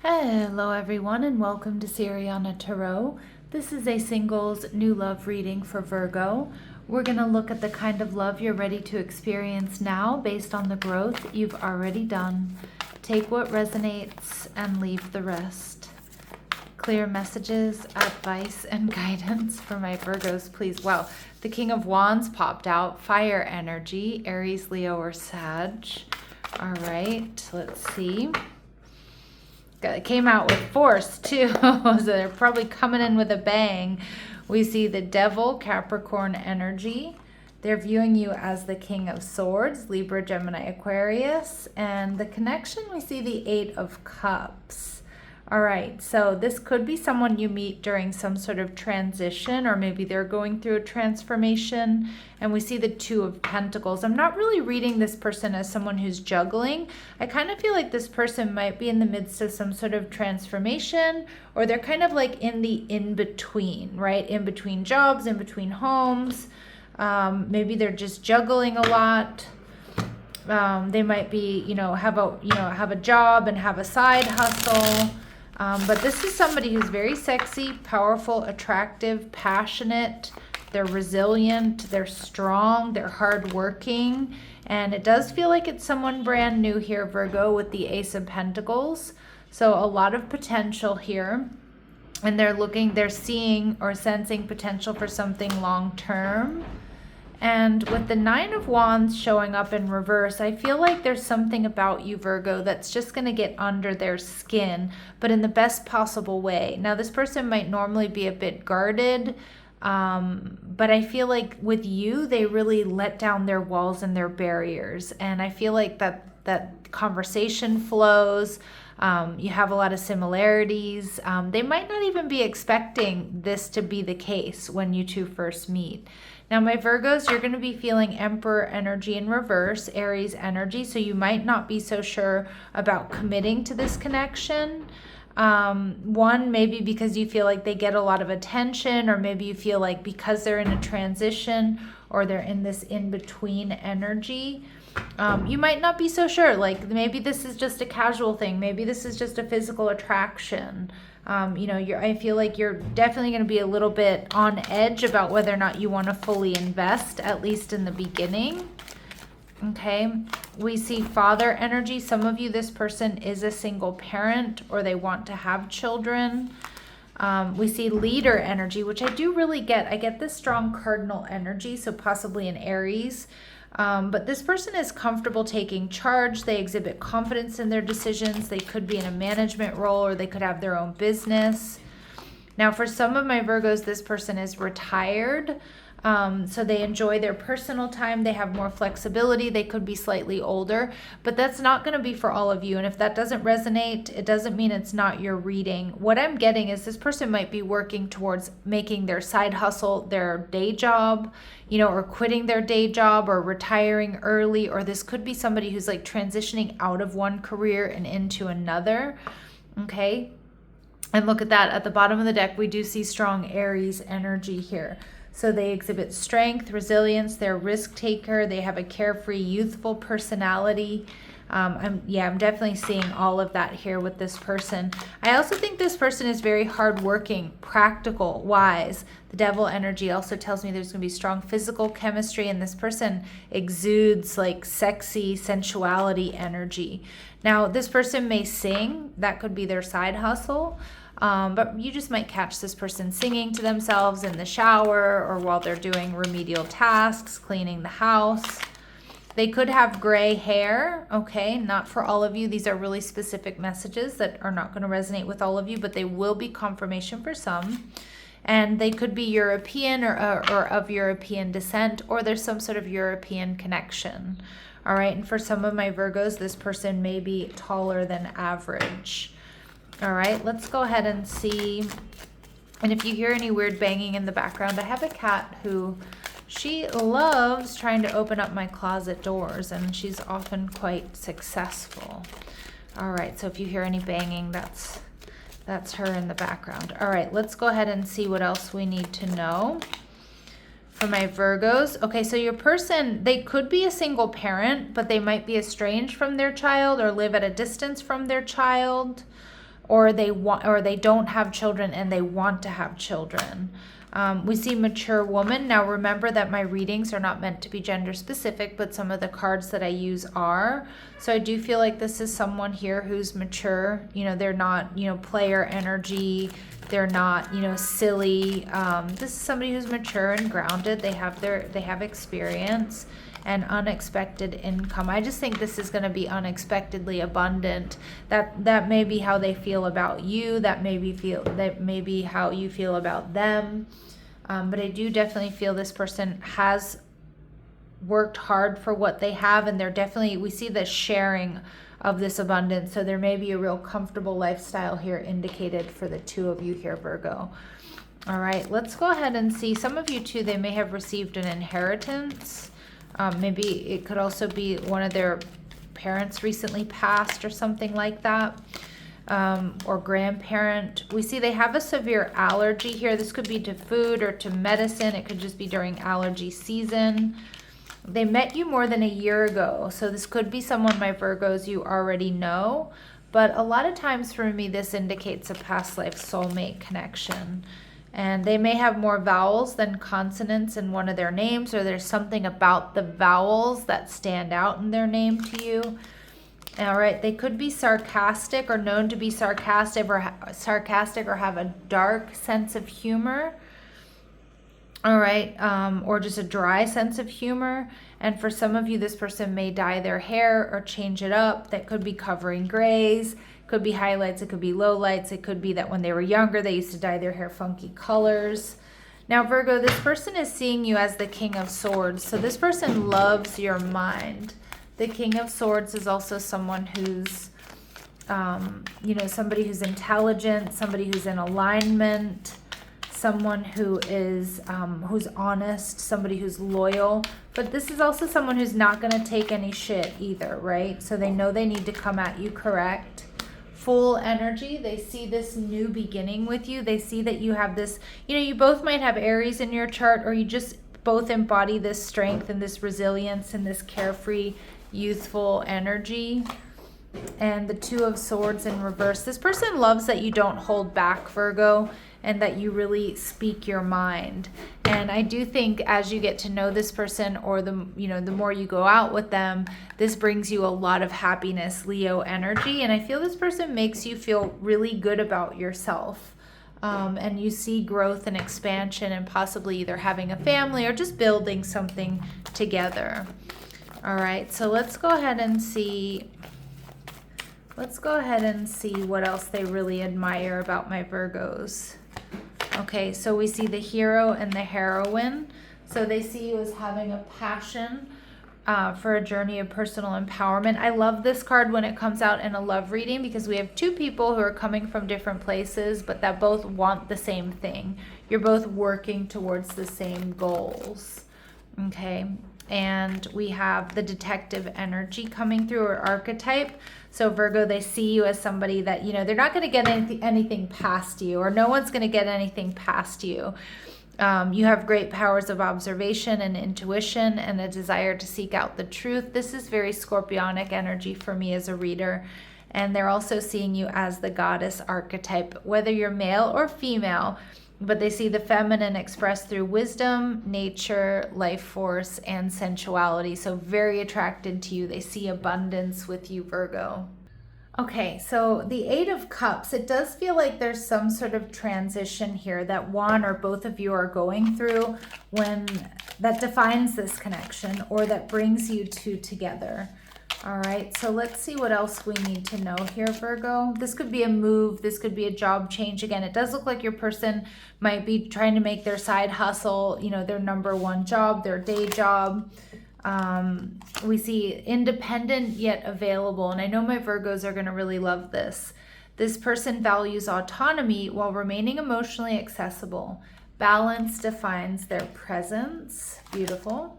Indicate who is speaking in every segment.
Speaker 1: Hello everyone and welcome to Siriana Tarot. This is a singles new love reading for Virgo. We're going to look at the kind of love you're ready to experience now based on the growth you've already done. Take what resonates and leave the rest. Clear messages, advice, and guidance for my Virgos, please. Wow, the King of Wands popped out. Fire energy, Aries, Leo, or Sag. All right, let's see. It came out with force too, so they're probably coming in with a bang. We see the Devil, Capricorn energy. They're viewing you as the King of Swords, Libra, Gemini, Aquarius. And the connection, we see the Eight of Cups. All right, so this could be someone you meet during some sort of transition, or maybe they're going through a transformation. And we see the Two of Pentacles. I'm not really reading this person as someone who's juggling. I kind of feel like this person might be in the midst of some sort of transformation, or they're kind of like in the in-between, right? In between jobs, in between homes. Maybe they're just juggling a lot. They might be, have a job and have a side hustle. But this is somebody who's very sexy, powerful, attractive, passionate. They're resilient, they're strong, they're hardworking. And it does feel like it's someone brand new here, Virgo, with the Ace of Pentacles. So a lot of potential here. And they're seeing or sensing potential for something long term. And with the Nine of Wands showing up in reverse, I feel like there's something about you, Virgo, that's just going to get under their skin, but in the best possible way. Now, this person might normally be a bit guarded, but I feel like with you, they really let down their walls and their barriers. And I feel like that conversation flows. You have a lot of similarities. They might not even be expecting this to be the case when you two first meet. Now, my Virgos, you're going to be feeling Emperor energy in reverse, Aries energy, so you might not be so sure about committing to this connection. One, maybe because you feel like they get a lot of attention, or maybe you feel like because they're in a transition or they're in this in-between energy, you might not be so sure. Like maybe this is just a casual thing. Maybe this is just a physical attraction. I feel like you're definitely going to be a little bit on edge about whether or not you want to fully invest, at least in the beginning. Okay, we see father energy. Some of you, this person is a single parent or they want to have children. We see leader energy, which I do really get. I get this strong cardinal energy, so possibly an Aries. But this person is comfortable taking charge. They exhibit confidence in their decisions. They could be in a management role, or they could have their own business. Now, for some of my Virgos, this person is retired. So they enjoy their personal time. They have more flexibility. They could be slightly older, but that's not going to be for all of you. And if that doesn't resonate, it doesn't mean it's not your reading. What I'm getting is this person might be working towards making their side hustle their day job, or quitting their day job, or retiring early, or this could be somebody who's like transitioning out of one career and into another. Okay. And look at that. At the bottom of the deck, we do see strong Aries energy here. So they exhibit strength, resilience, they're a risk taker, they have a carefree, youthful personality. I'm definitely seeing all of that here with this person. I also think this person is very hardworking, practical, wise. The Devil energy also tells me there's going to be strong physical chemistry, and this person exudes like sexy sensuality energy. Now, this person may sing. That could be their side hustle. But you just might catch this person singing to themselves in the shower or while they're doing remedial tasks, cleaning the house. They could have gray hair. Okay, not for all of you. These are really specific messages that are not going to resonate with all of you, but they will be confirmation for some. And they could be European or of European descent, or there's some sort of European connection. All right, and for some of my Virgos, this person may be taller than average. All right, let's go ahead and see. And if you hear any weird banging in the background, I have a cat who she loves trying to open up my closet doors, and she's often quite successful. All right, so if you hear any banging, that's her in the background. All right, let's go ahead and see what else we need to know for my Virgos. Okay, so your person, they could be a single parent, but they might be estranged from their child or live at a distance from their child. or they don't have children and they want to have children. We see mature woman. Now remember that my readings are not meant to be gender specific, but some of the cards that I use are. So I do feel like this is someone here who's mature. They're not, player energy. They're not, silly. This is somebody who's mature and grounded. They have experience and unexpected income. I just think this is going to be unexpectedly abundant. That may be how they feel about you. That may be how you feel about them. But I do definitely feel this person has worked hard for what they have, and we see the sharing of this abundance. So there may be a real comfortable lifestyle here indicated for the two of you here, Virgo. All right, let's go ahead and see. Some of you too, they may have received an inheritance. Maybe it could also be one of their parents recently passed or something like that, or grandparent. We see they have a severe allergy here. This could be to food or to medicine. It could just be during allergy season. They met you more than a year ago. So this could be someone, my Virgos, you already know. But a lot of times for me, this indicates a past life soulmate connection. And they may have more vowels than consonants in one of their names, or there's something about the vowels that stand out in their name to you. All right, they could be sarcastic or known to be sarcastic or have a dark sense of humor. All right, or just a dry sense of humor. And for some of you, this person may dye their hair or change it up. That could be covering grays. Could be highlights, it could be lowlights, it could be that when they were younger they used to dye their hair funky colors. Now Virgo, this person is seeing you as the King of Swords, so this person loves your mind. The King of Swords is also someone who's somebody who's intelligent, somebody who's in alignment, someone who is who's honest, somebody who's loyal. But this is also someone who's not going to take any shit either, right? So they know they need to come at you correct. Full energy. They see this new beginning with you. They see that you have this, you both might have Aries in your chart, or you just both embody this strength and this resilience and this carefree, youthful energy. And the Two of Swords in reverse. This person loves that you don't hold back, Virgo, and that you really speak your mind. And I do think as you get to know this person, or the more you go out with them, this brings you a lot of happiness, Leo energy. And I feel this person makes you feel really good about yourself. And you see growth and expansion, and possibly either having a family or just building something together. All right, so let's go ahead and see what else they really admire about my Virgos. Okay, so we see the hero and the heroine. So they see you as having a passion for a journey of personal empowerment. I love this card when it comes out in a love reading, because we have two people who are coming from different places, but that both want the same thing. You're both working towards the same goals. Okay, and we have the detective energy coming through, or archetype. So Virgo, they see you as somebody that, they're not going to get anything past you, or no one's going to get anything past you. You have great powers of observation and intuition and a desire to seek out the truth. This is very scorpionic energy for me as a reader. And they're also seeing you as the goddess archetype, whether you're male or female, but they see the feminine expressed through wisdom, nature, life force, and sensuality. So very attracted to you. They see abundance with you, Virgo. Okay, so the Eight of Cups, it does feel like there's some sort of transition here that one or both of you are going through that defines this connection, or that brings you two together. All right, so let's see what else we need to know here, Virgo. This could be a move. This could be a job change. Again, it does look like your person might be trying to make their side hustle, their number one job, their day job. We see independent yet available. And I know my Virgos are going to really love this. This person values autonomy while remaining emotionally accessible. Balance defines their presence. Beautiful.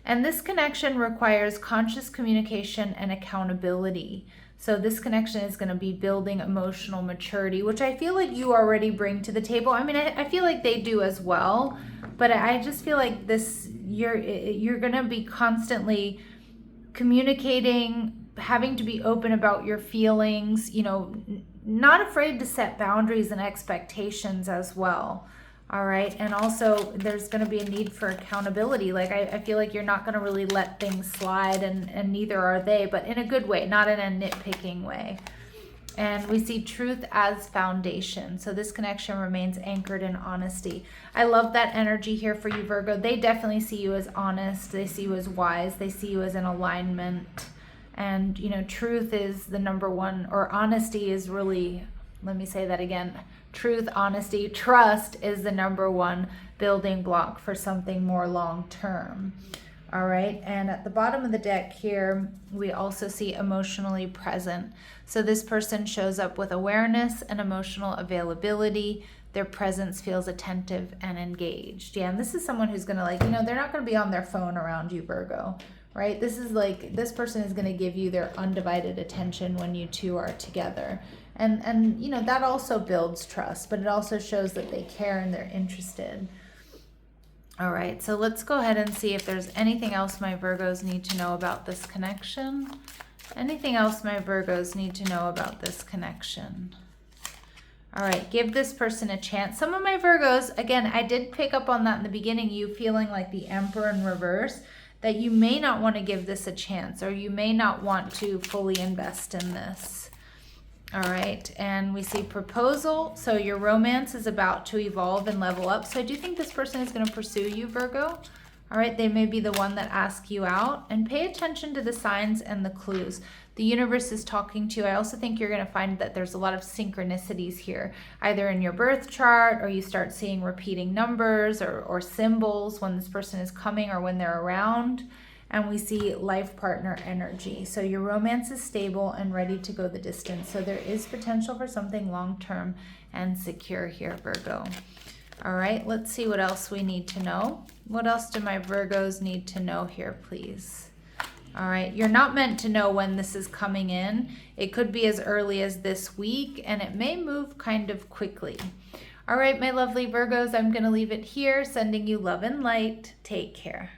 Speaker 1: And this connection requires conscious communication and accountability. So this connection is going to be building emotional maturity, which I feel like you already bring to the table. I mean, I feel like they do as well, but I just feel like you're going to be constantly communicating, having to be open about your feelings, not afraid to set boundaries and expectations as well. All right. And also there's going to be a need for accountability. Like I feel like you're not going to really let things slide, and neither are they, but in a good way, not in a nitpicking way. And we see truth as foundation. So this connection remains anchored in honesty. I love that energy here for you, Virgo. They definitely see you as honest. They see you as wise. They see you as in alignment. And, you know, truth is the number one, or honesty is really, let me say that again. Truth, honesty, trust is the number one building block for something more long term. All right, and at the bottom of the deck here, we also see emotionally present. So this person shows up with awareness and emotional availability. Their presence feels attentive and engaged. Yeah, and this is someone who's going to, like, you know, they're not going to be on their phone around you, Virgo, right? This is like, this person is going to give you their undivided attention when you two are together. And you know, that also builds trust, but it also shows that they care and they're interested. All right, so let's go ahead and see if there's anything else my Virgos need to know about this connection. Anything else my Virgos need to know about this connection? All right, give this person a chance. Some of my Virgos, again, I did pick up on that in the beginning, you feeling like the Emperor in reverse, that you may not want to give this a chance, or you may not want to fully invest in this. All right, and we see proposal. So your romance is about to evolve and level up. So I do think this person is going to pursue you, Virgo. All right, they may be the one that asks you out. And pay attention to the signs and the clues. The universe is talking to you. I also think you're going to find that there's a lot of synchronicities here, either in your birth chart, or you start seeing repeating numbers or symbols when this person is coming or when they're around. And we see life partner energy. So your romance is stable and ready to go the distance. So there is potential for something long-term and secure here, Virgo. All right, let's see what else we need to know. What else do my Virgos need to know here, please? All right, you're not meant to know when this is coming in. It could be as early as this week, and it may move kind of quickly. All right, my lovely Virgos, I'm going to leave it here, sending you love and light. Take care.